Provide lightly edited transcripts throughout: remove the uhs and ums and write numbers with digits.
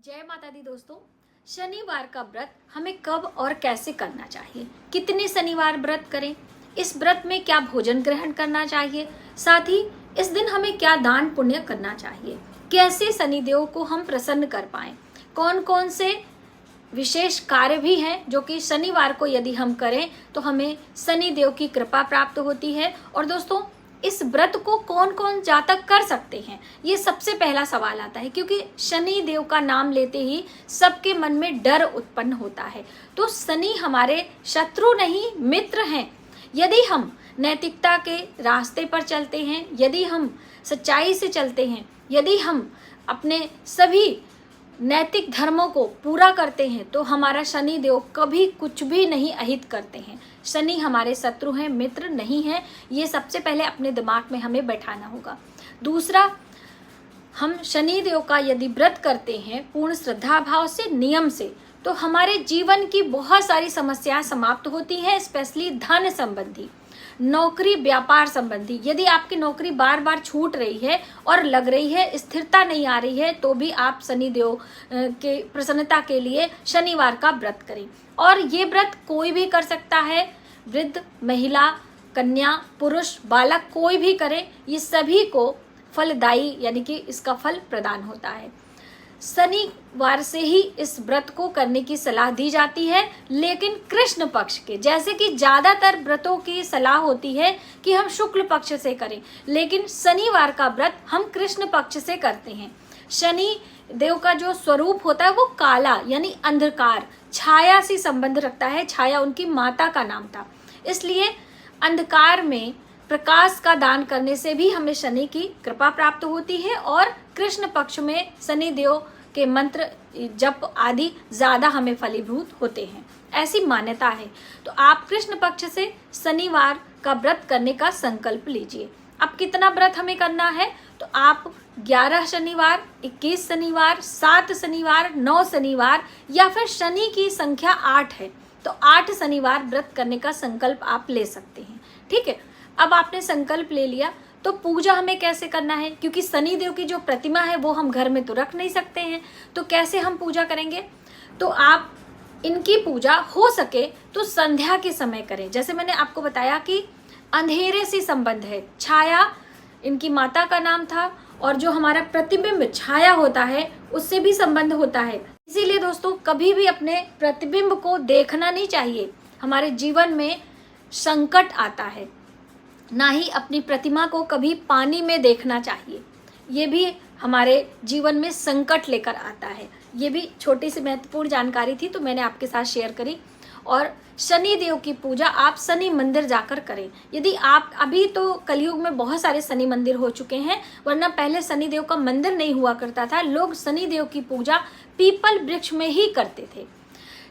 जय माता दी दोस्तों। शनिवार का व्रत हमें कब और कैसे करना चाहिए, कितने शनिवार व्रत करें, इस व्रत में क्या भोजन ग्रहण करना चाहिए, साथ ही इस दिन हमें क्या दान पुण्य करना चाहिए, कैसे शनिदेव को हम प्रसन्न कर पाएं, कौन कौन से विशेष कार्य भी हैं जो कि शनिवार को यदि हम करें तो हमें शनिदेव की कृपा प्राप्त होती है। और दोस्तों, इस व्रत को कौन कौन जातक कर सकते हैं, ये सबसे पहला सवाल आता है, क्योंकि शनि देव का नाम लेते ही सबके मन में डर उत्पन्न होता है। तो शनि हमारे शत्रु नहीं, मित्र हैं। यदि हम नैतिकता के रास्ते पर चलते हैं, यदि हम सच्चाई से चलते हैं, यदि हम अपने सभी नैतिक धर्मों को पूरा करते हैं, तो हमारा शनि देव कभी कुछ भी नहीं अहित करते हैं। शनि हमारे शत्रु हैं, मित्र नहीं हैं। ये सबसे पहले अपने दिमाग में हमें बैठाना होगा। दूसरा, हम शनि देव का यदि व्रत करते हैं पूर्ण श्रद्धा भाव से, नियम से, तो हमारे जीवन की बहुत सारी समस्याएं समाप्त होती हैं, स्पेशली धन संबंधी, नौकरी व्यापार संबंधी। यदि आपकी नौकरी बार बार छूट रही है और लग रही है, स्थिरता नहीं आ रही है, तो भी आप शनिदेव के प्रसन्नता के लिए शनिवार का व्रत करें। और ये व्रत कोई भी कर सकता है, वृद्ध, महिला, कन्या, पुरुष, बालक, कोई भी करे, ये सभी को फलदायी यानी कि इसका फल प्रदान होता है। शनिवार से ही इस व्रत को करने की सलाह दी जाती है, लेकिन कृष्ण पक्ष के, जैसे कि ज्यादातर व्रतों की सलाह होती है कि हम शुक्ल पक्ष से करें, लेकिन शनिवार का व्रत हम कृष्ण पक्ष से करते हैं। शनि देव का जो स्वरूप होता है वो काला यानी अंधकार, छाया से संबंध रखता है। छाया उनकी माता का नाम था, इसलिए अंधकार में प्रकाश का दान करने से भी हमें शनि की कृपा प्राप्त होती है। और कृष्ण पक्ष में शनि देव के मंत्र जप आदि ज्यादा हमें फलीभूत होते हैं, ऐसी मान्यता है। तो आप कृष्ण पक्ष से शनिवार का व्रत करने का संकल्प लीजिए। अब कितना व्रत हमें करना है, तो आप 11 शनिवार, 21 शनिवार, 7 शनिवार, 9 शनिवार, या फिर शनि की संख्या 8 है तो 8 शनिवार व्रत करने का संकल्प आप ले सकते हैं। ठीक है, अब आपने संकल्प ले लिया, तो पूजा हमें कैसे करना है, क्योंकि शनि देव की जो प्रतिमा है वो हम घर में तो रख नहीं सकते हैं, तो कैसे हम पूजा करेंगे। तो आप इनकी पूजा हो सके तो संध्या के समय करें। जैसे मैंने आपको बताया कि अंधेरे से संबंध है, छाया इनकी माता का नाम था, और जो हमारा प्रतिबिंब छाया होता है उससे भी संबंध होता है। इसीलिए दोस्तों, कभी भी अपने प्रतिबिंब को देखना नहीं चाहिए। हमारे जीवन में संकट आता है, ना ही अपनी प्रतिमा को कभी पानी में देखना चाहिए, ये भी हमारे जीवन में संकट लेकर आता है। ये भी छोटी सी महत्वपूर्ण जानकारी थी, तो मैंने आपके साथ शेयर करी। और शनि देव की पूजा आप शनि मंदिर जाकर करें। यदि आप, अभी तो कलयुग में बहुत सारे शनि मंदिर हो चुके हैं, वरना पहले शनि देव का मंदिर नहीं हुआ करता था। लोग शनि देव की पूजा पीपल वृक्ष में ही करते थे।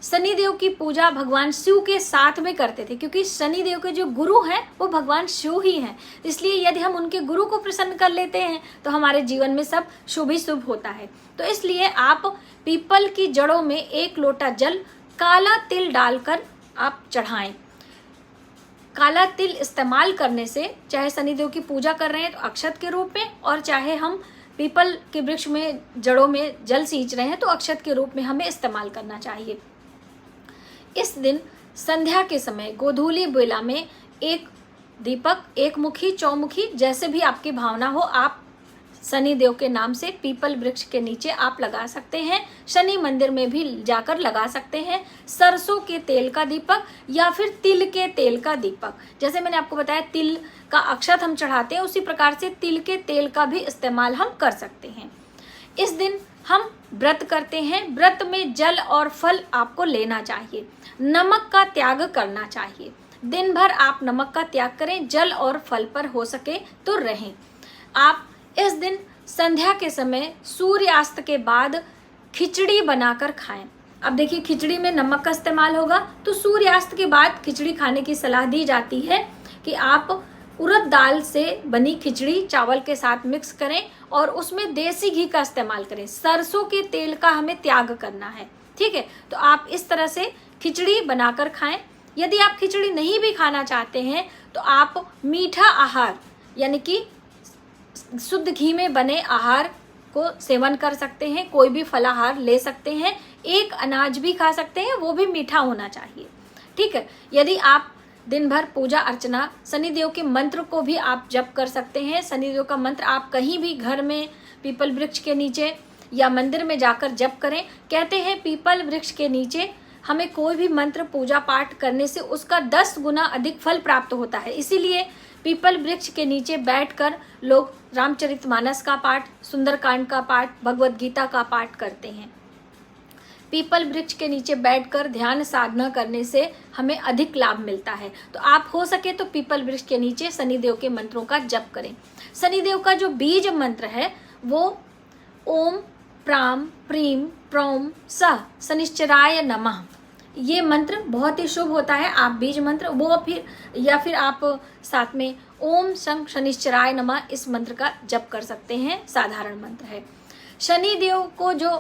शनि देव की पूजा भगवान शिव के साथ में करते थे, क्योंकि शनि देव के जो गुरु हैं वो भगवान शिव ही हैं। इसलिए यदि हम उनके गुरु को प्रसन्न कर लेते हैं तो हमारे जीवन में सब शुभ ही शुभ होता है। तो इसलिए आप पीपल की जड़ों में 1 लोटा जल, काला तिल डालकर आप चढ़ाएं। काला तिल इस्तेमाल करने से, चाहे शनिदेव की पूजा कर रहे हैं तो अक्षत के रूप में, और चाहे हम पीपल के वृक्ष में जड़ों में जल सींच रहे हैं तो अक्षत के रूप में हमें इस्तेमाल करना चाहिए। इस दिन संध्या के समय गोधूली बेला में 1 दीपक, 1 मुखी, चौमुखी, जैसे भी आपकी भावना हो, आप शनि देव के नाम से पीपल वृक्ष के नीचे आप लगा सकते हैं। शनि मंदिर में भी जाकर लगा सकते हैं। सरसों के तेल का दीपक या फिर तिल के तेल का दीपक, जैसे मैंने आपको बताया तिल का अक्षत हम चढ़ाते हैं, उसी प्रकार से तिल के तेल का भी इस्तेमाल हम कर सकते हैं। इस दिन हम व्रत करते हैं। व्रत में जल और फल आपको लेना चाहिए, नमक का त्याग करना चाहिए। दिन भर आप नमक का त्याग करें, जल और फल पर हो सके तो रहें। आप इस दिन संध्या के समय सूर्यास्त के बाद खिचड़ी बनाकर खाएं। अब देखिए, खिचड़ी में नमक का इस्तेमाल होगा, तो सूर्यास्त के बाद खिचड़ी खाने की सलाह दी जाती है कि आप उड़द दाल से बनी खिचड़ी चावल के साथ मिक्स करें और उसमें देसी घी का इस्तेमाल करें। सरसों के तेल का हमें त्याग करना है। ठीक है, तो आप इस तरह से खिचड़ी बनाकर खाएं। यदि आप खिचड़ी नहीं भी खाना चाहते हैं तो आप मीठा आहार यानी कि शुद्ध घी में बने आहार को सेवन कर सकते हैं, कोई भी फलाहार ले सकते हैं, एक अनाज भी खा सकते हैं, वो भी मीठा होना चाहिए। ठीक है। यदि आप दिन भर पूजा अर्चना, शनिदेव के मंत्र को भी आप जप कर सकते हैं। शनिदेव का मंत्र आप कहीं भी घर में पीपल वृक्ष के नीचे या मंदिर में जाकर जप करें। कहते हैं पीपल वृक्ष के नीचे हमें कोई भी मंत्र पूजा पाठ करने से उसका 10 गुना अधिक फल प्राप्त होता है। इसीलिए पीपल वृक्ष के नीचे बैठकर लोग रामचरितमानस का पाठ, सुंदरकांड का पाठ, भगवत गीता का पाठ करते हैं। पीपल वृक्ष के नीचे बैठकर ध्यान साधना करने से हमें अधिक लाभ मिलता है। तो आप हो सके तो पीपल वृक्ष के नीचे शनिदेव के मंत्रों का जप करें। शनिदेव का जो बीज मंत्र है वो ओम प्राम प्रीम प्रौम सह शनिश्चराय नमः, ये मंत्र बहुत ही शुभ होता है। आप बीज मंत्र वो फिर आप साथ में ओम शं शनिश्चराय नमः इस मंत्र का जप कर सकते हैं। साधारण मंत्र है। शनिदेव को जो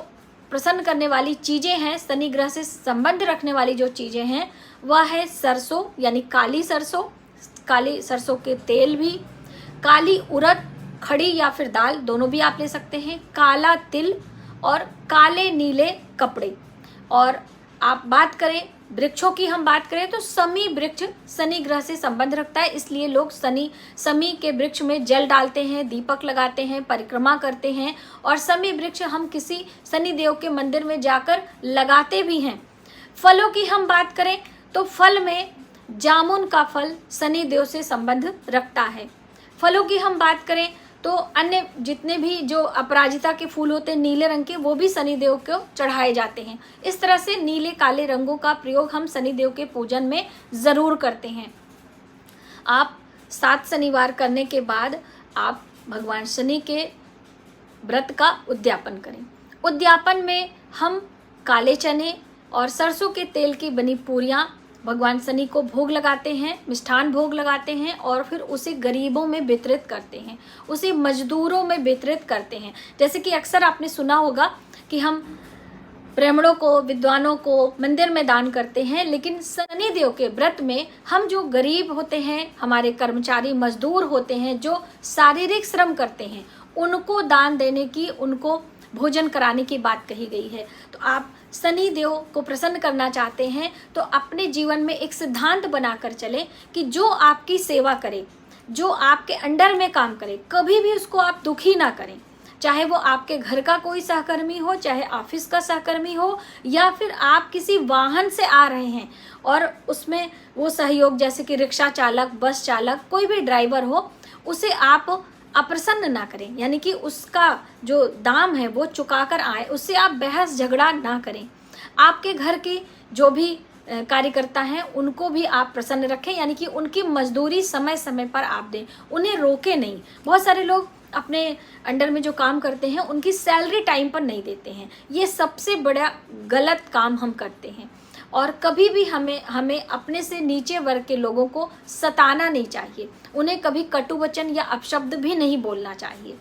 प्रसन्न करने वाली चीजें हैं, शनि ग्रह से संबंध रखने वाली जो चीजें हैं वह है सरसों, यानी काली सरसों के तेल भी, काली उड़द खड़ी या फिर दाल दोनों भी आप ले सकते हैं, काला तिल और काले नीले कपड़े। और आप बात करें वृक्षों की, हम बात करें तो समी वृक्ष शनि ग्रह से संबंध रखता है, इसलिए लोग समी के वृक्ष में जल डालते हैं, दीपक लगाते हैं, परिक्रमा करते हैं। और समी वृक्ष हम किसी शनि देव के मंदिर में जाकर लगाते भी हैं। फलों की हम बात करें तो फल में जामुन का फल शनि देव से संबंध रखता है। फलों की हम बात करें तो अन्य जितने भी जो अपराजिता के फूल होते हैं नीले रंग के, वो भी शनिदेव को चढ़ाए जाते हैं। इस तरह से नीले काले रंगों का प्रयोग हम शनिदेव के पूजन में जरूर करते हैं। आप 7 शनिवार करने के बाद आप भगवान शनि के व्रत का उद्यापन करें। उद्यापन में हम काले चने और सरसों के तेल की बनी पूरियां भगवान शनि को भोग लगाते हैं, मिष्ठान भोग लगाते हैं और फिर उसे गरीबों में वितरित करते हैं, उसे मजदूरों में वितरित करते हैं। जैसे कि अक्सर आपने सुना होगा कि हम ब्राह्मणों को, विद्वानों को मंदिर में दान करते हैं, लेकिन शनिदेव के व्रत में हम जो गरीब होते हैं, हमारे कर्मचारी मजदूर होते हैं, जो शारीरिक श्रम करते हैं, उनको दान देने की, उनको भोजन कराने की बात कही गई है। तो आप शनि देव को प्रसन्न करना चाहते हैं तो अपने जीवन में एक सिद्धांत बनाकर चलें कि जो आपकी सेवा करे, जो आपके अंडर में काम करे, कभी भी उसको आप दुखी ना करें। चाहे वो आपके घर का कोई सहकर्मी हो, चाहे ऑफिस का सहकर्मी हो, या फिर आप किसी वाहन से आ रहे हैं और उसमें वो सहयोग, जैसे कि रिक्शा चालक, बस चालक, कोई भी ड्राइवर हो, उसे आप अप्रसन्न ना करें, यानी कि उसका जो दाम है वो चुकाकर आए, उससे आप बहस झगड़ा ना करें। आपके घर के जो भी कार्यकर्ता हैं उनको भी आप प्रसन्न रखें, यानी कि उनकी मजदूरी समय समय पर आप दें, उन्हें रोके नहीं। बहुत सारे लोग अपने अंडर में जो काम करते हैं उनकी सैलरी टाइम पर नहीं देते हैं, ये सबसे बड़ा गलत काम हम करते हैं। और कभी भी हमें अपने से नीचे वर्ग के लोगों को सताना नहीं चाहिए, उन्हें कभी कटु वचन या अपशब्द भी नहीं बोलना चाहिए,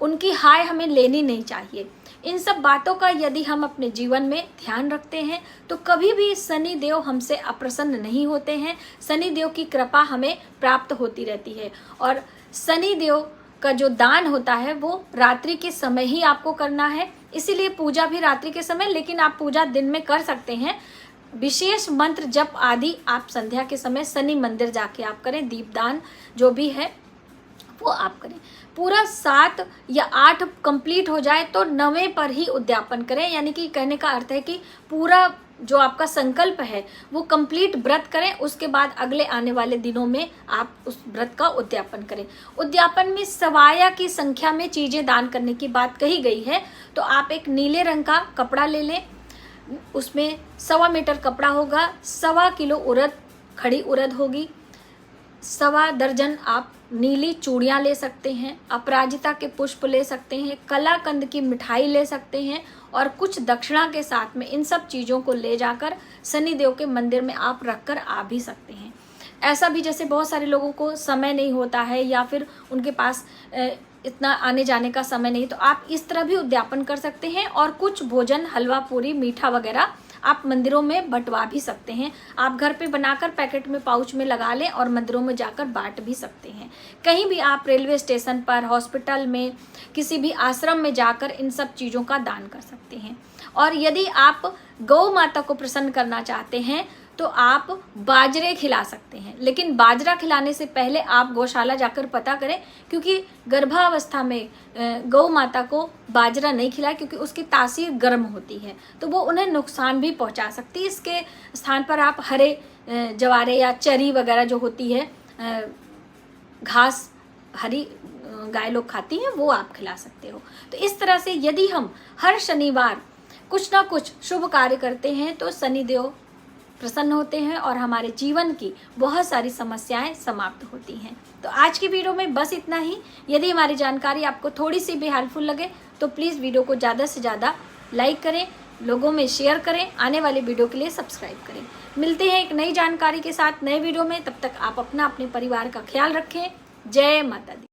उनकी हाय हमें लेनी नहीं चाहिए। इन सब बातों का यदि हम अपने जीवन में ध्यान रखते हैं तो कभी भी शनि देव हमसे अप्रसन्न नहीं होते हैं। शनि देव की कृपा हमें प्राप्त होती रहती है। और शनि देव का जो दान होता है वो रात्रि के समय ही आपको करना है, इसीलिए पूजा भी रात्रि के समय, लेकिन आप पूजा दिन में कर सकते हैं। विशेष मंत्र जप आदि आप संध्या के समय शनि मंदिर जाके आप करें, दीपदान जो भी है वो आप करें। पूरा 7 या 8 कंप्लीट हो जाए तो 9वें पर ही उद्यापन करें, यानी कि कहने का अर्थ है कि पूरा जो आपका संकल्प है वो कंप्लीट व्रत करें, उसके बाद अगले आने वाले दिनों में आप उस व्रत का उद्यापन करें। उद्यापन में सवाया की संख्या में चीजें दान करने की बात कही गई है, तो आप एक नीले रंग का कपड़ा ले लें, उसमें 1.25 मीटर कपड़ा होगा, 1.25 किलो उड़द, खड़ी उड़द होगी, 1.25 दर्जन आप नीली चूड़ियाँ ले सकते हैं, अपराजिता के पुष्प ले सकते हैं, कलाकंद की मिठाई ले सकते हैं और कुछ दक्षिणा के साथ में इन सब चीज़ों को ले जाकर शनिदेव के मंदिर में आप रखकर आ भी सकते हैं। ऐसा भी जैसे बहुत सारे लोगों को समय नहीं होता है या फिर उनके पास इतना आने जाने का समय नहीं, तो आप इस तरह भी उद्यापन कर सकते हैं और कुछ भोजन, हलवा पूरी, मीठा वगैरह आप मंदिरों में बंटवा भी सकते हैं। आप घर पे बनाकर पैकेट में पाउच में लगा लें और मंदिरों में जाकर बांट भी सकते हैं। कहीं भी आप रेलवे स्टेशन पर, हॉस्पिटल में, किसी भी आश्रम में जाकर इन सब चीज़ों का दान कर सकते हैं। और यदि आप गौ माता को प्रसन्न करना चाहते हैं तो आप बाजरे खिला सकते हैं, लेकिन बाजरा खिलाने से पहले आप गौशाला जाकर पता करें, क्योंकि गर्भावस्था में गौ माता को बाजरा नहीं खिलाए, क्योंकि उसकी तासीर गर्म होती है तो वो उन्हें नुकसान भी पहुंचा सकती है। इसके स्थान पर आप हरे जवारे या चरी वगैरह जो होती है, घास हरी गाय लोग खाती हैं, वो आप खिला सकते हो। तो इस तरह से यदि हम हर शनिवार कुछ ना कुछ शुभ कार्य करते हैं तो शनिदेव प्रसन्न होते हैं और हमारे जीवन की बहुत सारी समस्याएं समाप्त होती हैं। तो आज की वीडियो में बस इतना ही। यदि हमारी जानकारी आपको थोड़ी सी भी हेल्पफुल लगे तो प्लीज़ वीडियो को ज़्यादा से ज़्यादा लाइक करें, लोगों में शेयर करें, आने वाली वीडियो के लिए सब्सक्राइब करें। मिलते हैं एक नई जानकारी के साथ नए वीडियो में। तब तक आप अपना, अपने परिवार का ख्याल रखें। जय माता दी।